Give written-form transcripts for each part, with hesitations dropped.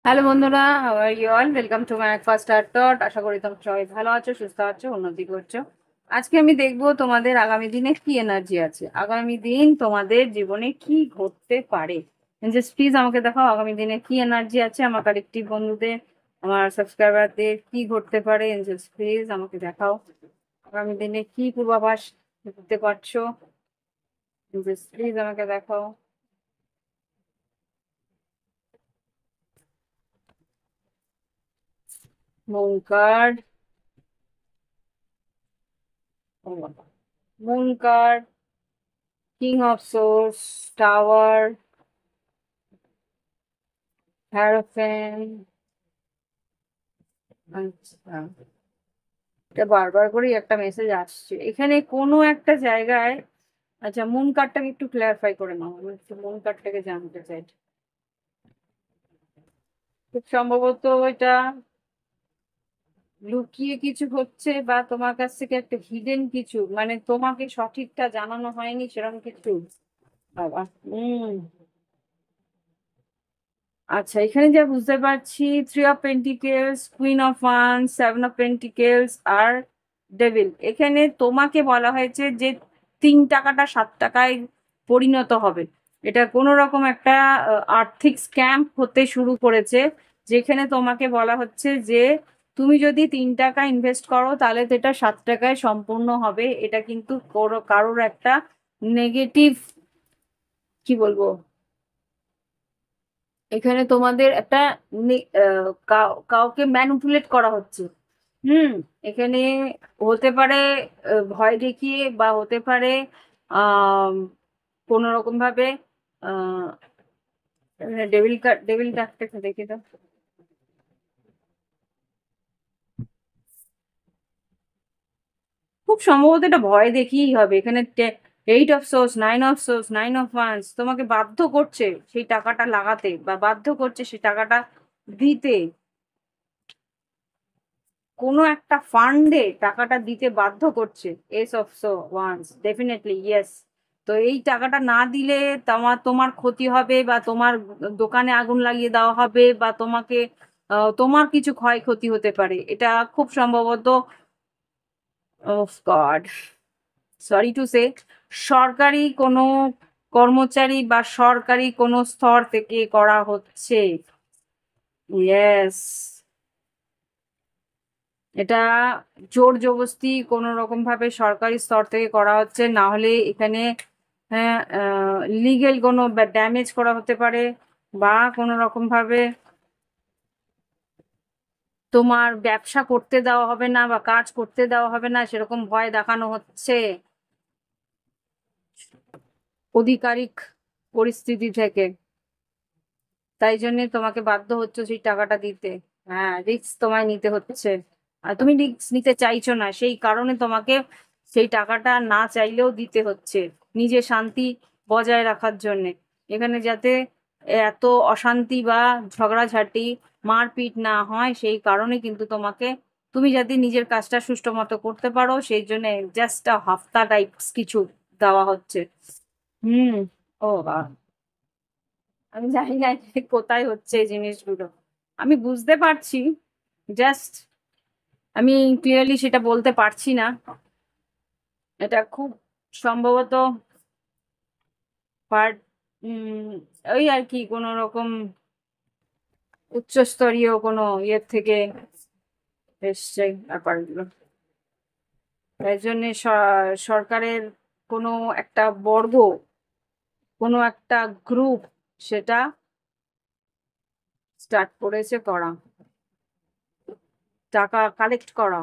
Hello বন্ধুরা, how you all? Welcome to my first art টট। আশা করি তোমরা সবাই ভালো আছো, সুস্থ আছো, উন্নতি করছো। আজকে আমি দেখবো তোমাদের আগামী দিনে কি এনার্জি আছে, আগামী দিন তোমাদের জীবনে কি ঘটতে পারে। জাস্ট প্লিজ আমাকে দেখাও আগামী দিনে কি এনার্জি আছে, আমার কালেক্টিভ বন্ধুদের, আমার সাবস্ক্রাইবারদের কি ঘটতে পারে। জাস্ট প্লিজ আমাকে দেখাও আগামী দিনে কি পূর্বাভাস দিতে পারছো। জাস্ট প্লিজ আমাকে দেখাও। Moon card, moon card, king of swords, tower, hierophant. আচ্ছা, এটা বারবার করেই একটা মেসেজ আসছে এখানে কোনো একটা জায়গায়। আচ্ছা, মুন কার্ডটাকে একটু ক্লিয়ারিফাই করে নাও, আমি একটু মুন কার্ডটাকে জানতে চাই। খুব সম্ভবত এটা লুকিয়ে কিছু হচ্ছে, বা তোমার কাছ থেকে একটা হিডেন কিছু, মানে তোমাকে সঠিকটা জানানো হয়নি সেরকম কিছু। বাবা, আচ্ছা, এখানে যা বুঝতে পারছি, three of pentacles, queen of wands, seven of pentacles আর ডেভিল। এখানে তোমাকে বলা হয়েছে যে 3 টাকাটা 7 টাকায় পরিণত হবে। এটা কোনো রকম একটা আর্থিক স্ক্যাম হতে শুরু করেছে, যেখানে তোমাকে বলা হচ্ছে যে তুমি যদি 3 টাকা ইনভেস্ট করো তাহলে তো এটা 7 টাকায় সম্পূর্ণ হবে। এটা কিন্তু কারোর একটা নেগেটিভ, কি বলবো, এখানে তোমাদের একটা কাউকে ম্যানিপুলেট করা হচ্ছে। হুম, এখানে হতে পারে ভয় দেখিয়ে, বা হতে পারে আহ কোন রকম ভাবে আহ ডেভিল কার্ড, ডেভিল কার্ডটা দেখে দাও। খুব সম্ভবত এটা ভয় দেখিয়েই হবে। এখানে 8 of swords, 9 of swords, 9 of wands তোমাকে বাধ্য করছে সেই টাকাটা লাগাতে, বা বাধ্য করছে সেই টাকাটা দিতে। কোনো একটা ফান্ডে টাকাটা দিতে বাধ্য করছে। S of wands, definitely yes. তো এই টাকাটা না দিলে তোমার তোমার ক্ষতি হবে, বা তোমার দোকানে আগুন লাগিয়ে দেওয়া হবে, বা তোমাকে তোমার কিছু ক্ষয়ক্ষতি হতে পারে, এটা খুব সম্ভবত। Of god, sorry to say, সরকারি কোনো কর্মচারী বা সরকারি কোনো স্তর থেকে করা হচ্ছে। ইয়েস, এটা জোর জবরদস্তি কোনো রকম ভাবে সরকারি স্তর থেকে করা হচ্ছে, না হলে এখানে হ্যাঁ লিগেল কোনো ড্যামেজ করা হতে পারে, বা কোনো রকম ভাবে তোমার ব্যবসা করতে দেওয়া হবে না, বা কাজ করতে দেওয়া হবে না, সেরকম ভয় দেখানো হচ্ছে আধিকারিক পরিস্থিতি থেকে। তাই জন্য তোমাকে বাধ্য হচ্ছে সেই টাকাটা দিতে। হ্যাঁ, রিস্ক তোমায় নিতে হচ্ছে, আর তুমি রিস্ক নিতে চাইছো না, সেই কারণে তোমাকে সেই টাকাটা না চাইলেও দিতে হচ্ছে, নিজের শান্তি বজায় রাখার জন্য। এখানে যাতে এত অশান্তি বা ঝগড়াঝাটি, মারপিট না হয়, সেই কারণে কিন্তু তোমাকে, তুমি যাতে নিজের কাজটা সুষ্ঠু মতো করতে পারো, সেই জন্য জাস্ট হাফতা টাইপস কিছু দেওয়া হচ্ছে। হুম। ও বাবা, আমি জানি না যে কোথায় হচ্ছে এই জিনিসগুলো, আমি বুঝতে পারছি, জাস্ট আমি ক্লিয়ারলি সেটা বলতে পারছি না। এটা খুব সম্ভবত পার্ট, ওই আর কি, কোন রকম উচ্চস্তরীয় কোনো ইয়ের থেকে এসছে ব্যাপারগুলো। তাই জন্য সরকারের কোনো একটা বর্গ, কোনো একটা গ্রুপ সেটা স্টার্ট করেছে করা, টাকা কালেক্ট করা,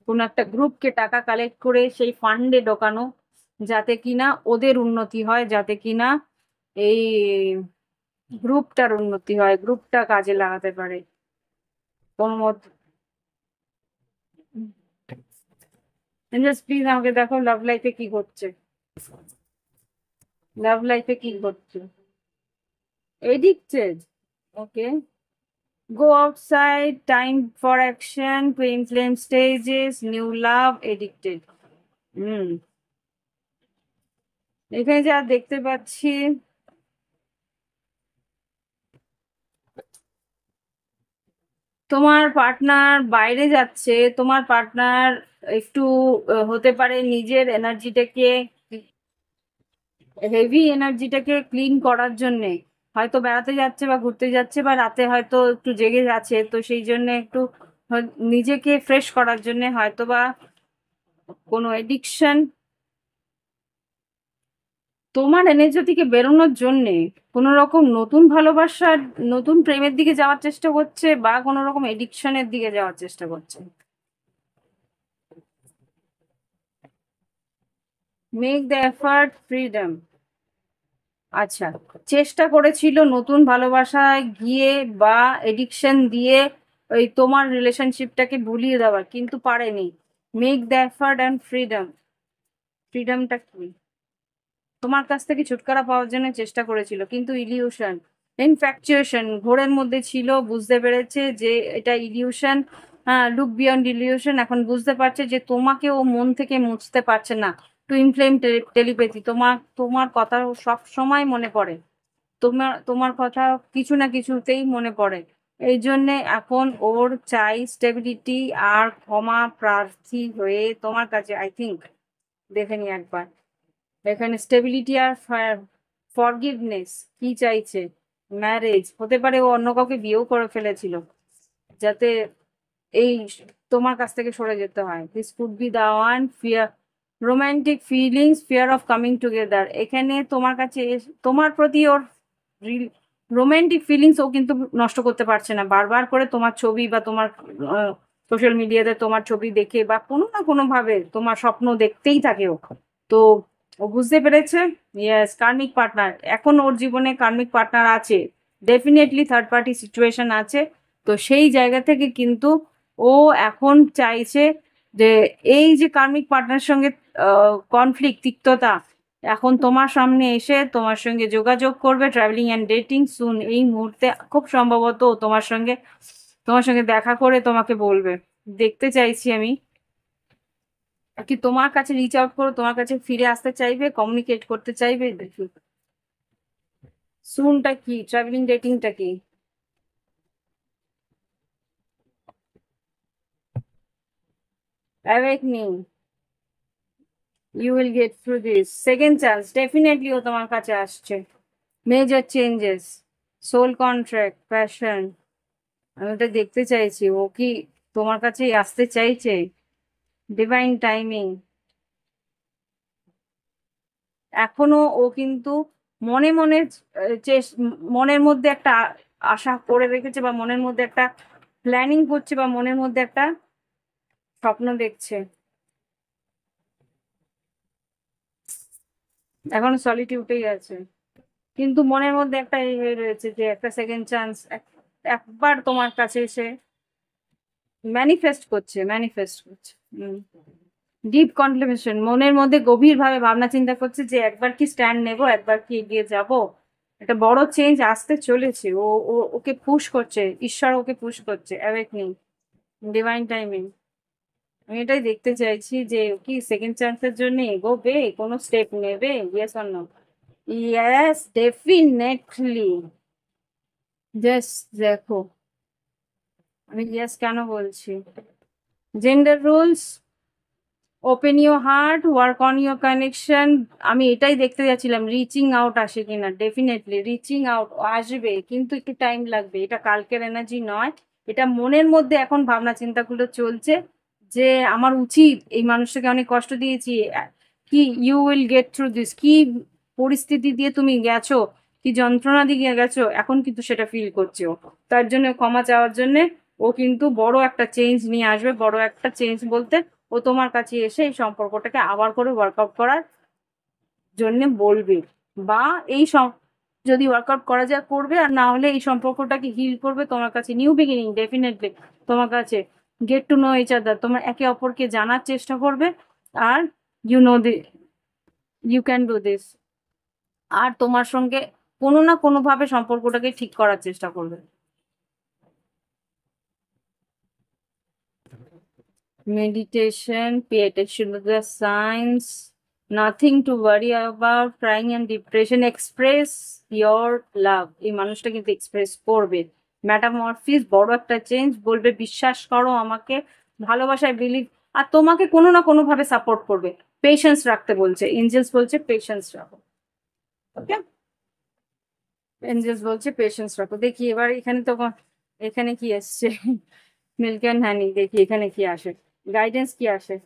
কোন একটা গ্রুপকে টাকা কালেক্ট করে সেই ফান্ডে ঢোকানো, যাতে কিনা ওদের উন্নতি হয়, যাতে কিনা এই গ্রুপটার উন্নতি হয়, গ্রুপটা কাজে লাগাতে পারে কোন মত। জাস্ট প্লিজ আমাকে দেখো লাভ লাইফে কি ঘটছে, লাভ লাইফে কি ঘটছে। Addicted, okay, go outside, time for action, twin flame stages, new love, addicted। হুম, এখানে যা দেখতে পাচ্ছি, তোমার পার্টনার বাইরে যাচ্ছে, তোমার পার্টনার একটু হতে পারে নিজের এনার্জিটাকে, হেভি এনার্জিটাকে ক্লিন করার জন্যে হয়তো বেড়াতে যাচ্ছে বা ঘুরতে যাচ্ছে, বা রাতে হয়তো একটু জেগে যাচ্ছে, তো সেই জন্য একটু নিজেকে ফ্রেশ করার জন্য হয়তো বা কোনো এডিকশন, তোমার এনার্জি থেকে বেরোনোর জন্যে কোনো রকম নতুন ভালোবাসার, নতুন প্রেমের দিকে যাওয়ার চেষ্টা করছে, বা কোনো রকম এডিকশনের দিকে যাওয়ার চেষ্টা করছে। Make the effort freedom. আচ্ছা, চেষ্টা করেছিল নতুন ভালোবাসায় গিয়ে বা এডিকশন দিয়ে ওই তোমার রিলেশনশিপটাকে ভুলিয়ে দেওয়ার, কিন্তু পারেনি। Make the effort and freedom. ফ্রিডমটা কি? তোমার কাছ থেকে ছুটকারা পাওয়ার জন্য চেষ্টা করেছিল, কিন্তু ইলিউশন, ইনফ্যাকচুয়েশন ঘোরের মধ্যে ছিল, বুঝতে পেরেছে যে এটা ইলিউশন। লুক বিয়ন্ড ইলিউশন, এখন বুঝতে পারছে যে তোমাকে ও মন থেকে মুছতে পারছে না। টু ইনফ্লেম টেলিপ্যাথি, তোমার তোমার কথা ও সব সময় মনে পড়ে, তোমার তোমার কথা কিছু না কিছুতেই মনে পড়ে। এই জন্যে এখন ওর চাই স্টেবিলিটি আর ক্ষমা প্রার্থী হয়ে তোমার কাছে, আই থিঙ্ক। দেখে নি একবার, এখানে স্টেবিলিটি আর ফরগিভনেস কি চাইছে। ম্যারেজ হতে পারে, ও অন্য কাউকে বিয়েও করে ফেলেছিল যাতে এই তোমার কাছ থেকে সরে যেতে হয়। This could be the one. Fear, romantic feelings, fear of coming together, এখানে তোমার কাছে তোমার প্রতি ওর রোমান্টিক ফিলিংস ও কিন্তু নষ্ট করতে পারছে না, বারবার করে তোমার ছবি বা তোমার সোশ্যাল মিডিয়াতে তোমার ছবি দেখে বা কোনো না কোনো ভাবে তোমার স্বপ্ন দেখতেই থাকে ও। তো ও বুঝতে পেরেছে, ইয়েস কার্মিক পার্টনার, এখন ওর জীবনে কার্মিক পার্টনার আছে, ডেফিনেটলি থার্ড পার্টি সিচুয়েশন আছে। তো সেই জায়গা থেকে কিন্তু ও এখন চাইছে যে এই যে কার্মিক পার্টনার সঙ্গে কনফ্লিক্ট, তিক্ততা, এখন তোমার সামনে এসে তোমার সঙ্গে যোগাযোগ করবে, ট্রাভেলিং অ্যান্ড ডেটিং সুন, এই মুহূর্তে খুব সম্ভবত ও তোমার সঙ্গে দেখা করে তোমাকে বলবে। দেখতে চাইছি আমি কি তোমার কাছে রিচ আউট করো, তোমার কাছে ফিরে আসতে চাইবে, কমিউনিকেট করতে চাইবে, দেখি। সুনটা কি, ট্রাভেলিং ডেটিংটা কি? Awakening, you will get through this, second chance, definitely ও তোমার কাছে আসছে। Major changes, soul contract, passion, আমি ওটা দেখতে চাইছি, ও কি তোমার কাছেই আসতে চাইছে। ডিভাইন টাইমিং, এখনো ও কিন্তু মনে মনে মনের মধ্যে একটা আশা করে রেখেছে, বা মনের মধ্যে একটা প্ল্যানিং করছে, বা মনের মধ্যে একটা স্বপ্ন দেখছে। এখনো সলিটিউডেই আছে, কিন্তু মনের মধ্যে একটা এই হয়ে রয়েছে যে একটা সেকেন্ড চান্স, একবার তোমার কাছে এসে ম্যানিফেস্ট করছে। ডিপ কন্টেম্পলেশন, মনের মধ্যে গভীর ভাবে ভাবনা চিন্তা করছে যে একবার কি স্ট্যান্ড নেব, একবার কি এগিয়ে যাব। একটা বড় চেঞ্জ আসতে চলেছে, ওকে পুশ করছে, ঈশ্বর ওকে পুশ করছে। অ্যাওয়েকনিং, ডিভাইন টাইমিং, আমি এটাই দেখতে চাইছি যে ও কি সেকেন্ড চান্সের জন্য এগোবে, কোনো স্টেপ নেবে, yes or no? Yes, definitely. Just দেখো, আমি ইয়েস কেন বলছি। Gender rules, open your heart, work on your connection, আমি এটাই দেখতে যাচ্ছিলাম, রিচিং আউট আসে কিনা। ডেফিনেটলি রিচিং আউট আসবে, কিন্তু একটু টাইম লাগবে, এটা কালকের এনার্জি নয়। এটা মনের মধ্যে এখন ভাবনা চিন্তাগুলো চলছে যে আমার উচিত, এই মানুষটাকে অনেক কষ্ট দিয়েছি, কি you will get through this, কি পরিস্থিতি দিয়ে তুমি গেছো, কি যন্ত্রণা দিয়ে গেছো, এখন কিন্তু সেটা ফিল করছে ও। তার জন্য ক্ষমা চাওয়ার জন্য ও কিন্তু বড় একটা চেঞ্জ নিয়ে আসবে, বড় একটা চেঞ্জ বলতে ও তোমার কাছে এসে এই সম্পর্কটাকে আবার করে ওয়ার্কআউট করার জন্য বলবে, বা এই যদি ওয়ার্কআউট করা যায় করবে, আর না হলে এই সম্পর্কটাকে হিল করবে তোমার কাছে, নিউ বিগিনিং ডেফিনেটলি তোমার কাছে। Get to know each other, তোমার একে অপরকে জানার চেষ্টা করবে, আর you know the, you can do this, আর তোমার সঙ্গে কোনো না কোনো ভাবে সম্পর্কটাকে ঠিক করার চেষ্টা করবে। Meditation, pay attention to the signs, nothing to worry about, crying and depression, express your love, এই মানুষটা কিন্তু এক্সপ্রেস করবে। ম্যাটামরফিস, বড় একটা চেঞ্জ। বলবে বিশ্বাস করো আমাকে, ভালোবাসায় বিলিভ, আর তোমাকে কোনো না কোনো ভাবে সাপোর্ট করবে। পেশেন্স রাখতে বলছে, এঞ্জেলস বলছে পেশেন্স রাখো। ওকে, এঞ্জেলস বলছে পেশেন্স রাখো। দেখি এবার এখানে তো এখানে কি এসছে, মিল্ক অ্যান্ড হানি। দেখি এখানে কি আসে, গাইডেন্স কি আসে।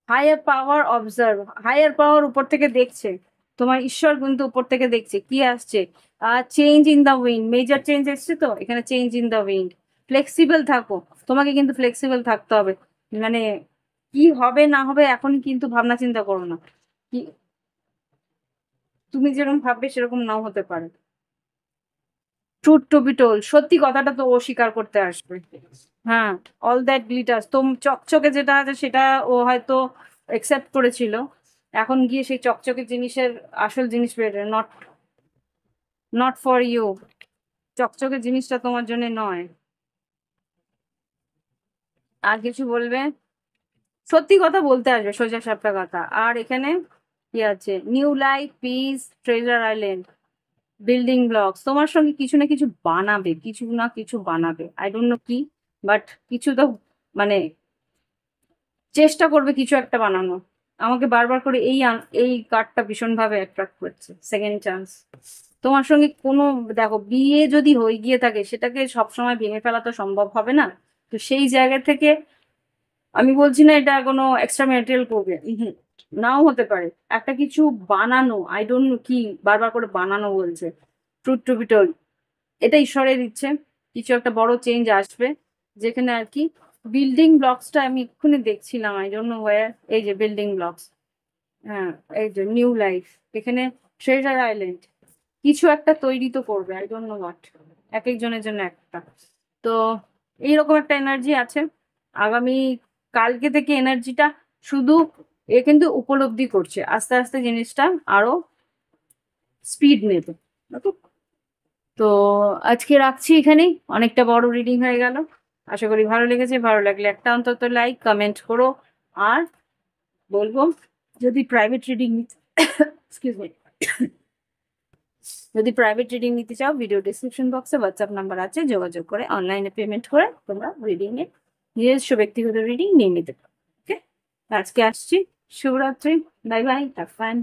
হায়ার পাওয়ার অবজার্ভ, হায়ার পাওয়ার উপর থেকে দেখছে, তোমার ঈশ্বর কিন্তু উপর থেকে দেখছে। কি আসছে, change in the wind, major change এসছে তো এখানে, change in the wind. Flexible থাকো, তোমাকে কিন্তু ফ্লেক্সিবল থাকতে হবে। মানে কি হবে না হবে এখন কিন্তু ভাবনা চিন্তা করো না। কি তুমি যেরকম ভাববে সেরকম নাও হতে পারে। ট্রুথ টু বি টোল্ড, সত্যি কথাটা তো ও স্বীকার করতে আসবে। হ্যাঁ, অল দ্যাট গ্লিটার্স, চকচকে যেটা আছে সেটা ও হয়তো একসেপ্ট করেছিল, এখন গিয়ে সেই চকচকে জিনিসের আসল জিনিস বের, নট নট ফর ইউ। চকচকে জিনিসটা তোমার জন্য নয়। আর কিছু বলবে, সত্যি কথা বলতে আসবে, সোজা সাপটা কথা। আর এখানে কি আছে, new life, piece, treasure island, building blocks, তোমার সঙ্গে কিছু না কিছু বানাবে, কিছু না কিছু বানাবে, আই ডোন্ট নো কি, বাট কিছু তো মানে চেষ্টা করবে কিছু একটা বানানো। আমাকে বারবার করে এই কার্ডটা ভীষণ ভাবে অ্যাট্রাক্ট করছে, সেকেন্ড চান্স। তোমার সঙ্গে কোনো, দেখো বিয়ে যদি হয়ে গিয়ে থাকে সেটাকে সবসময় ভেঙে ফেলা তো সম্ভব হবে না। তো সেই জায়গা থেকে আমি বলছি না এটা কোনো এক্সট্রা ম্যাটেরিয়াল করবে, নাও হতে পারে। একটা কিছু বানানো, আই ডোন্ট নো কি, বারবার করে বানানো বলছে। ট্রুথ টু বি টোল্ড, এটা ঈশ্বরের ইচ্ছে, কিছু একটা বড় চেঞ্জ আসবে। যেখানে আর কি বিল্ডিং ব্লকসটা আমি এক্ষুনি দেখছিলাম, আই ডোন্ট নো ওয়্যার, এই যে বিল্ডিং ব্লকস, হ্যাঁ এই যে নিউ লাইফ, এখানে ট্রেজার আইল্যান্ড, কিছু একটা তৈরি তো করবে, আই ডোন্ট নো হোয়াট, এক একজনের জন্য একটা। তো এইরকম একটা এনার্জি আছে। আগামী কালকে থেকে এনার্জিটা শুধু এ কিন্তু উপলব্ধি করছে, আস্তে আস্তে জিনিসটা আরো স্পিড নেবে। Okay? তো আজকে রাখছি এখানেই, অনেকটা বড় রিডিং হয়ে গেল। আশা করি ভালো লেগেছে, ভালো লাগলে একটা অন্তত লাইক কমেন্ট করো। আর বলবো, যদি প্রাইভেট রিডিং এক্সকিউজ মি, যদি প্রাইভেট রিডিং নিতে চাও, ভিডিও ডিসক্রিপশন বক্সে হোয়াটসঅ্যাপ নাম্বার আছে, যোগাযোগ করে অনলাইনে পেমেন্ট করে তোমরা রিডিং এ নিজস্ব ব্যক্তিগত রিডিং নিয়ে নিতে পারো। ওকে, আজকে আসছি, শুভরাত্রি, বাই বাই, হ্যাভ ফান।